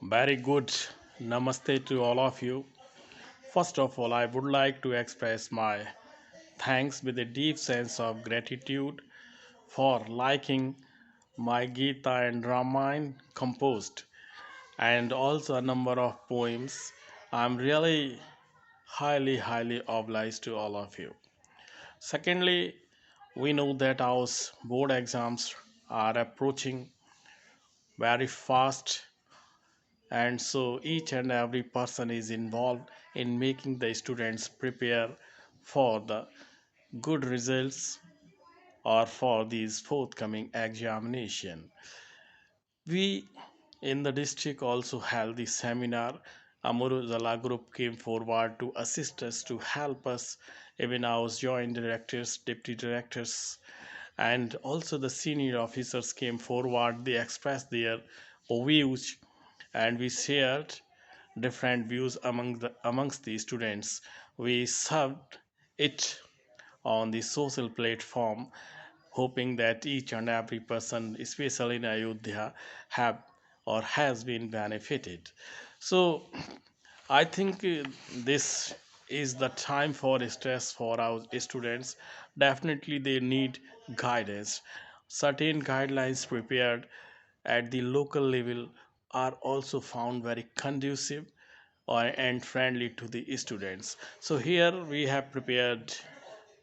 Very good. Namaste to all of you. First of all, I would like to express my thanks with a deep sense of gratitude for liking my Gita and Ramayana composed and also a number of poems. I'm really highly obliged to all of you. Secondly, we know that our board exams are approaching very fast, and so each and every person is involved in making the students prepare for the good results or for these forthcoming examination. We in the district also held the seminar. Amuruzala group came forward to assist us, to help us, even our joint directors, deputy directors, and also the senior officers came forward. They expressed their views, and we shared different views amongst the students. We served it on the social platform, hoping that each and every person, especially in Ayodhya, have or has been benefited. So I think this is the time for stress for our students. Definitely, they need guidance. Certain guidelines prepared at the local level are also found very conducive and friendly to the students. So here we have prepared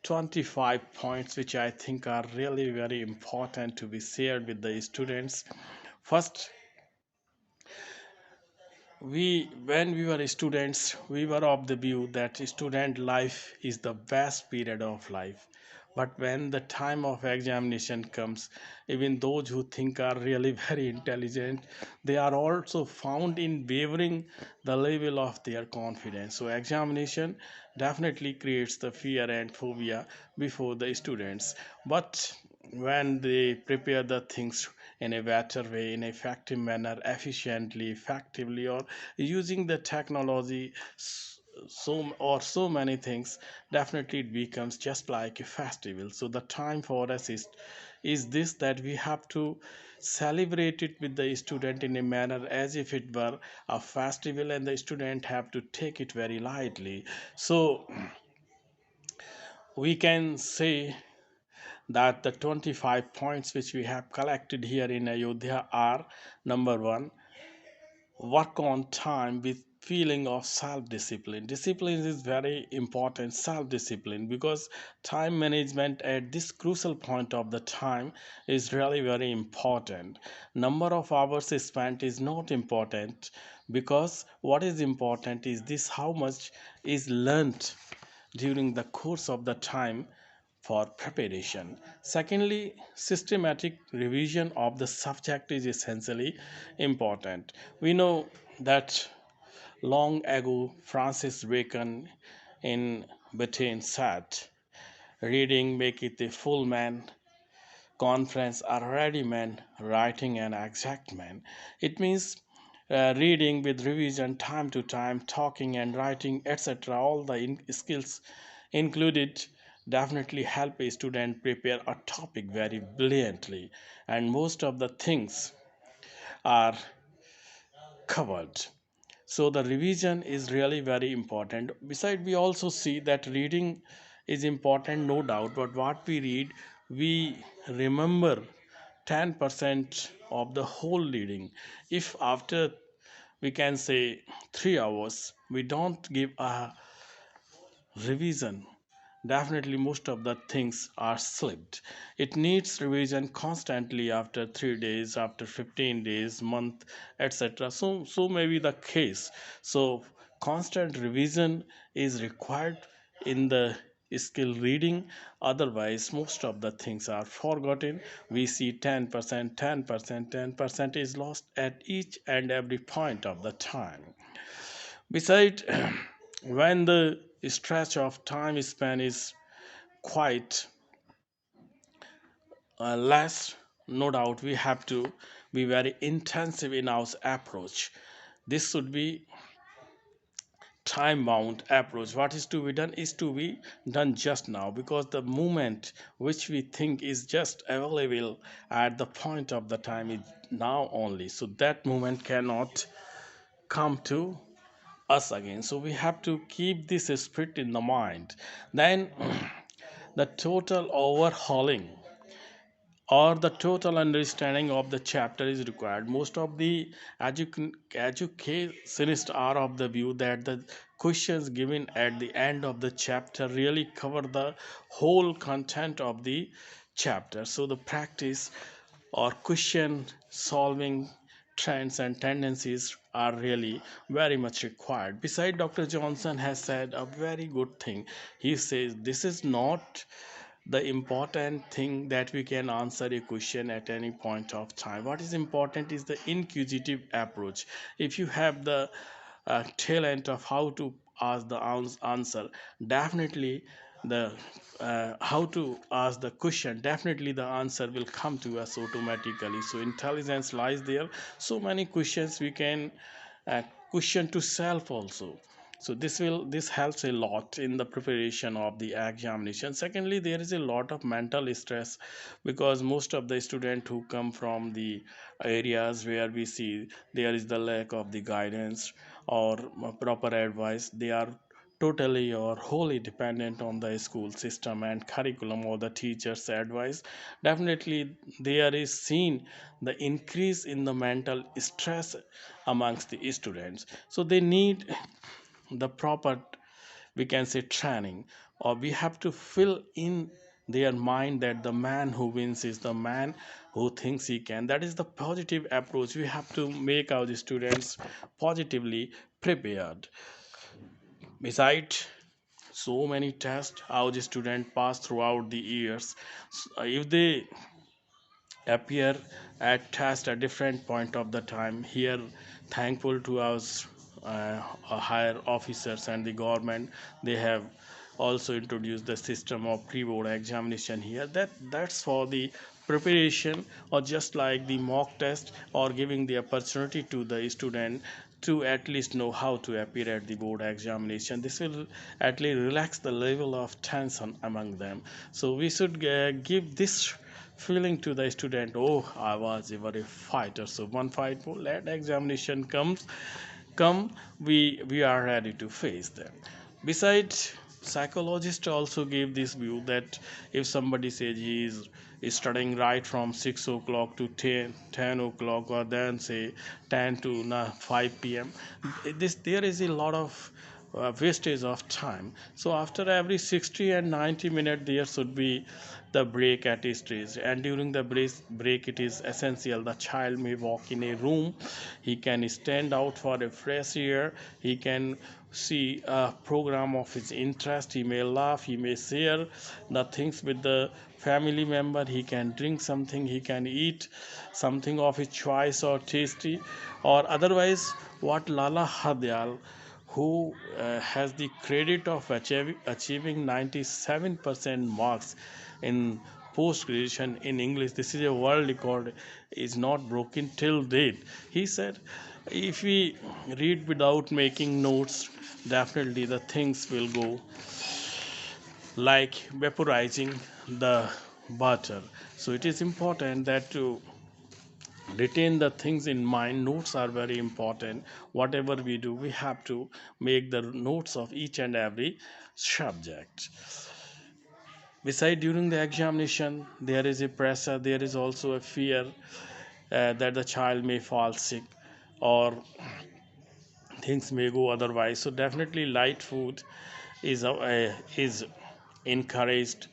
25 points which I think are really very important to be shared with the students. First, when we were students, we were of the view that student life is the best period of life. But when the time of examination comes, even those who think are really very intelligent, they are also found in wavering the level of their confidence. So examination definitely creates the fear and phobia before the students. But when they prepare the things in a better way, in an effective manner, efficiently, effectively, or using the technology, so many things, definitely it becomes just like a festival. So the time for us is this, that we have to celebrate it with the student in a manner as if it were a festival, and the student have to take it very lightly. So we can say that the 25 points which we have collected here in Ayodhya are: number one, work on time with feeling of self discipline. Discipline is very important, self discipline, because time management at this crucial point of the time is really very important. Number of hours spent is not important, because what is important is this: how much is learnt during the course of the time for preparation. Secondly, systematic revision of the subject is essentially important. We know that long ago Francis Bacon in Britain said, reading maketh a full man, conference a ready man, writing an exact man. It means reading with revision time to time, talking and writing, etc. All the skills included definitely help a student prepare a topic very brilliantly, and most of the things are covered. So the revision is really very important. Besides, we also see that reading is important, no doubt, but what we read, we remember 10% of the whole reading. If after, we can say, 3 hours we don't give a revision, definitely most of the things are slipped. It needs revision constantly after 3 days, after 15 days, month, etc. So may be the case. So constant revision is required in the skill reading, otherwise most of the things are forgotten. We see 10%, 10%, 10% is lost at each and every point of the time. Besides, when the stretch of time span is quite less, no doubt we have to be very intensive in our approach. This should be time bound approach. What is to be done is to be done just now, because the moment which we think is just available at the point of the time is now only. So that moment cannot come to us again. So we have to keep this spirit in the mind. Then the total overhauling or the total understanding of the chapter is required. Most of the educationists are of the view that the questions given at the end of the chapter really cover the whole content of the chapter. So the practice or question solving trends and tendencies are really very much required. Beside, Dr. Johnson has said a very good thing. He says this is not the important thing that we can answer a question at any point of time. What is important is the inquisitive approach. If you have the talent of how to ask the answer, definitely the how to ask the question, definitely the answer will come to us automatically. So intelligence lies there. So many questions we can uh, question to self also. So this helps a lot in the preparation of the examination. Secondly, there is a lot of mental stress because most of the students who come from the areas where we see there is the lack of the guidance or proper advice, they are totally or wholly dependent on the school system and curriculum or the teachers advice. Definitely there is seen the increase in the mental stress amongst the students. So they need the proper, we can say, training, or we have to fill in their mind that the man who wins is the man who thinks he can. That is the positive approach. We have to make our students positively prepared. Besides, so many tests our students pass throughout the years. If they appear at test at different point of the time here, thankful to us higher officers and the government, they have also introduced the system of pre-board examination here. That's for the preparation, or just like the mock test, or giving the opportunity to the student to at least know how to appear at the board examination. This will at least relax the level of tension among them. So we should give this feeling to the student, oh, I was ever a fighter. So one fight more, let examination come, we are ready to face them. Besides, psychologists also give this view that if somebody says is studying right from 6 o'clock to 10 o'clock, or then say 10 to 5 p.m., this there is a lot of wastage of time. So after every 60 and 90 minutes there should be the break at stage, and during the break it is essential the child may walk in a room, he can stand out for a fresh air, he can see a program of his interest, he may laugh, he may share the things with the family member, he can drink something, he can eat something of his choice or tasty. Or otherwise, what Lala Hadyal, who has the credit of achieving 97% marks in post graduation in English. This is a world record, is not broken till date. He said, if we read without making notes, definitely the things will go like vaporizing the butter. So it is important that to retain the things in mind. Notes are very important. Whatever we do, we have to make the notes of each and every subject. Beside, during the examination, there is a pressure, there is also a fear that the child may fall sick or things may go otherwise. So definitely light food is encouraged.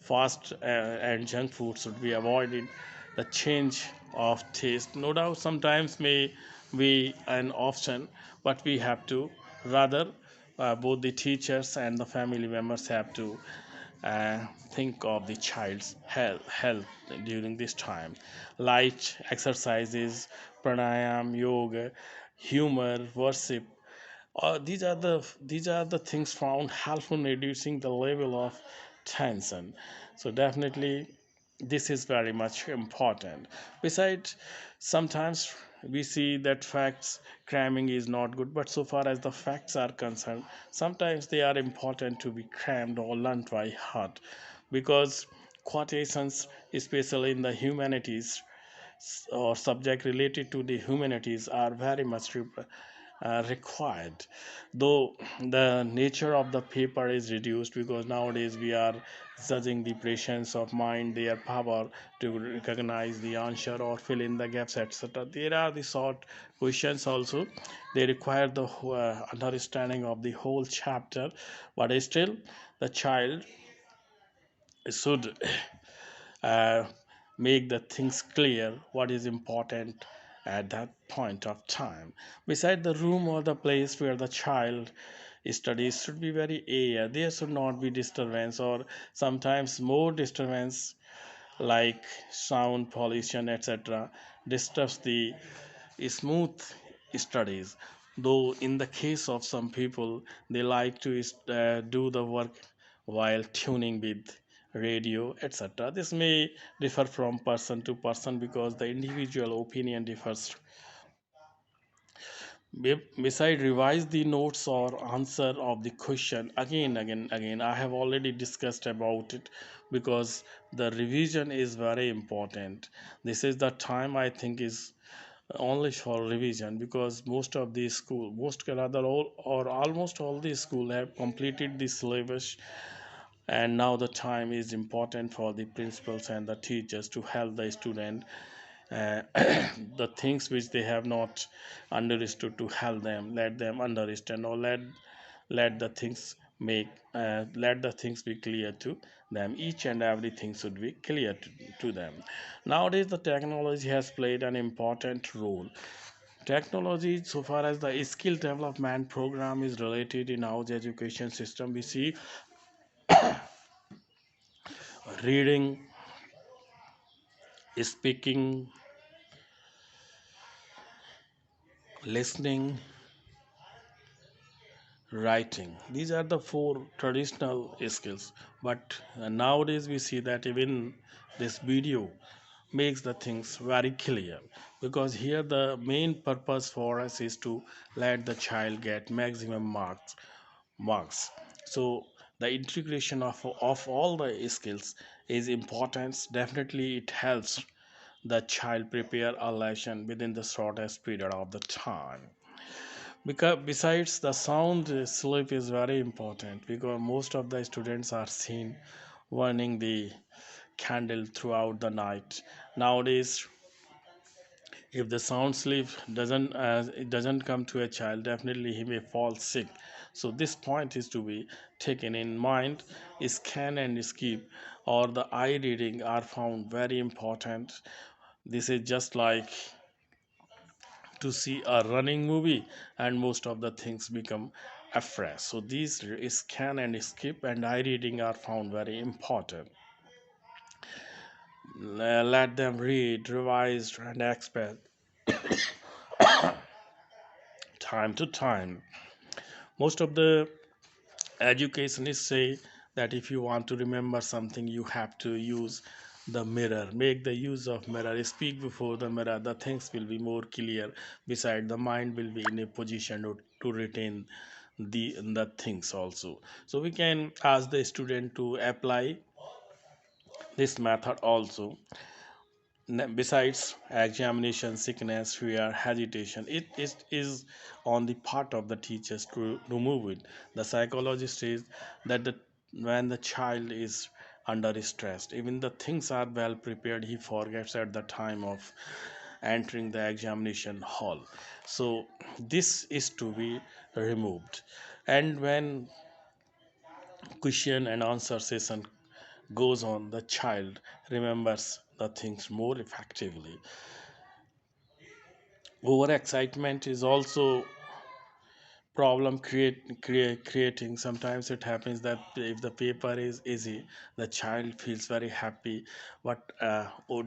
Fast and junk food should be avoided. The change of taste, no doubt, sometimes may be an option, but we have to rather both the teachers and the family members have to think of the child's health during this time. Light exercises, pranayam, yoga, humor, worship, these are the things found helpful in reducing the level of tension. So definitely this is very much important. Besides, sometimes we see that facts cramming is not good, but so far as the facts are concerned, sometimes they are important to be crammed or learned by heart, because quotations, especially in the humanities or subject related to the humanities, are very much required, though the nature of the paper is reduced, because nowadays we are judging the presence of mind, their power to recognize the answer or fill in the gaps, etc. There are the short questions also. They require the understanding of the whole chapter, but still the child should uh, make the things clear what is important at that point of time. Beside the room or the place where the child studies should be very air. There should not be disturbance, or sometimes more disturbance like sound pollution, etc., disturbs the smooth studies. Though in the case of some people, they like to do the work while tuning with radio, etc. This may differ from person to person because the individual opinion differs. Beside, revise the notes or answer of the question again. I have already discussed about it, because the revision is very important. This is the time I think is only for revision, because most of the school, most rather all or almost all the school have completed the syllabus, and now the time is important for the principals and the teachers to help the student uh, the things which they have not understood, to help them, let them understand, or let the things make let the things be clear to them. Each and everything should be clear to them. Nowadays the technology has played an important role. Technology, so far as the skill development program is related in our education system, we see reading, speaking, listening, writing. These are the four traditional skills. But nowadays we see that even this video makes the things very clear, because here the main purpose for us is to let the child get maximum marks. So the integration of all the skills is important. Definitely it helps the child prepare a lesson within the shortest period of the time. Because besides, the sound sleep is very important, because most of the students are seen burning the candle throughout the night. Nowadays, if the sound sleep doesn't come to a child, definitely he may fall sick. So this point is to be taken in mind. Scan and skip or the eye reading are found very important. This is just like to see a running movie, and most of the things become afresh. So these scan and skip and eye reading are found very important. Let them read, revise, and expect time to time. Most of the educationists say that if you want to remember something, you have to use the mirror. Make the use of mirror. Speak before the mirror. The things will be more clear. Beside, the mind will be in a position to retain the things also. So we can ask the student to apply this method also. Besides examination, sickness, fear, hesitation, it is on the part of the teachers to remove it. The psychologist says that when the child is under stress, even the things are well prepared, he forgets at the time of entering the examination hall. So this is to be removed. And when question and answer session goes on, the child remembers the things more effectively. Overexcitement is also problem creating. Sometimes it happens that if the paper is easy, the child feels very happy, but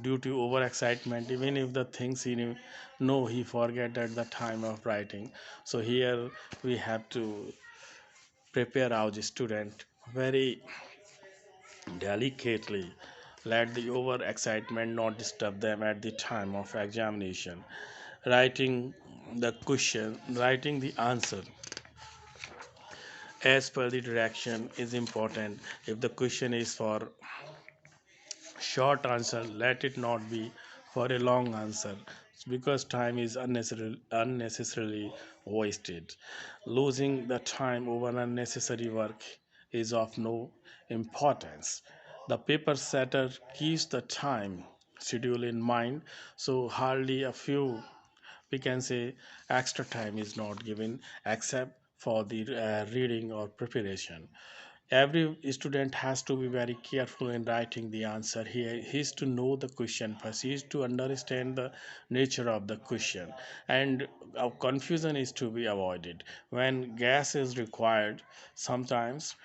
due to overexcitement, even if the things he know, he forget at the time of writing. So here we have to prepare our student very delicately. Let the over excitement not disturb them at the time of examination. Writing the question, writing the answer as per the direction is important. If the question is for short answer, let it not be for a long answer. because time is unnecessarily wasted. Losing the time over unnecessary work is of no importance. The paper setter keeps the time schedule in mind, so hardly a few, we can say, extra time is not given except for the reading or preparation. Every student has to be very careful in writing the answer. He is to know the question first. He is to understand the nature of the question, and confusion is to be avoided. When gas is required, sometimes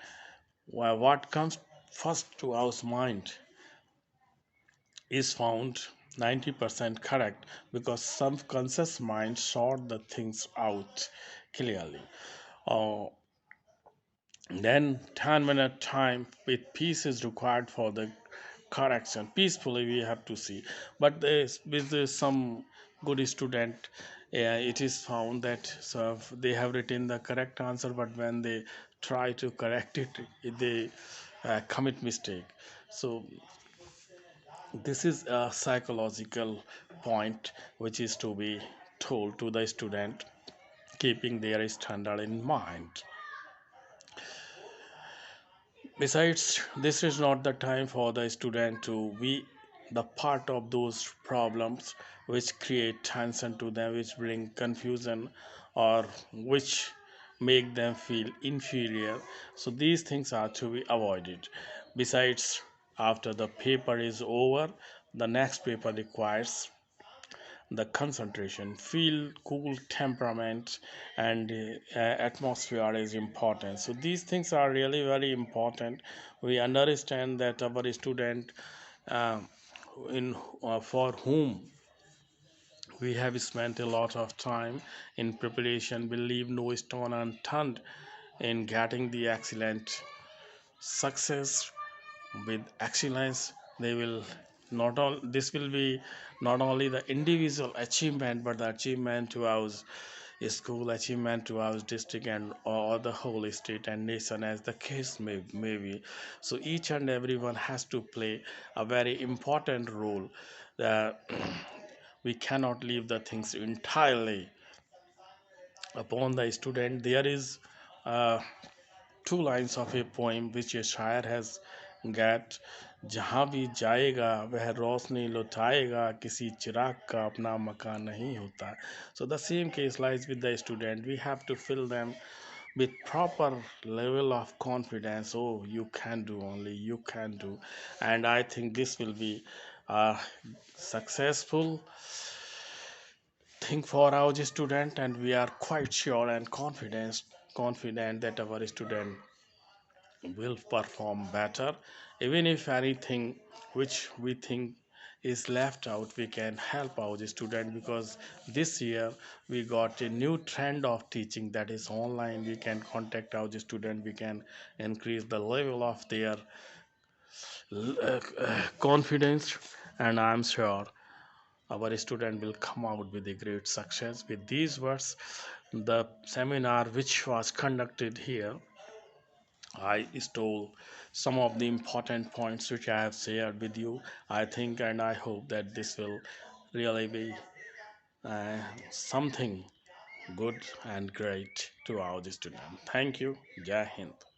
what comes first to our mind is found 90% correct, because some conscious mind sort the things out clearly. Uh, then 10-minute time with peace is required for the correction. Peacefully we have to see. But with some good student, it is found that so they have written the correct answer, but when they try to correct it, they commit mistake. So this is a psychological point which is to be told to the student, keeping their standard in mind. Besides, this is not the time for the student to be the part of those problems which create tension to them, which bring confusion, or which make them feel inferior. So these things are to be avoided. Besides, after the paper is over, the next paper requires the concentration, feel, cool temperament, and atmosphere is important. So these things are really very important. We understand that our student, uh, in for whom we have spent a lot of time in preparation, will leave no stone unturned in getting the excellent success. With excellence, they will not all this will be not only the individual achievement, but the achievement to our school, achievement to our district, and or the whole state and nation, as the case may be. So each and everyone has to play a very important role. uh, we cannot leave the things entirely upon the student. There is uh, two lines of a poem which a शायर has got: जहाँ भी जाएगा वह रोशनी लुटाएगा, किसी चिराग का अपना मकान नहीं होता. So the same case lies with the student. We have to fill them with proper level of confidence. Oh, you can do, only you can do. And I think this will be a successful thing for our student, and we are quite sure and confident that our student will perform better. Even if anything which we think is left out, we can help our student, because this year we got a new trend of teaching, that is online. We can contact our student, we can increase the level of their confidence, and I'm sure our student will come out with a great success. With these words, the seminar which was conducted here, I stole some of the important points which I have shared with you. I think and I hope that this will really be something good and great to our students. Thank you. Jai Hind.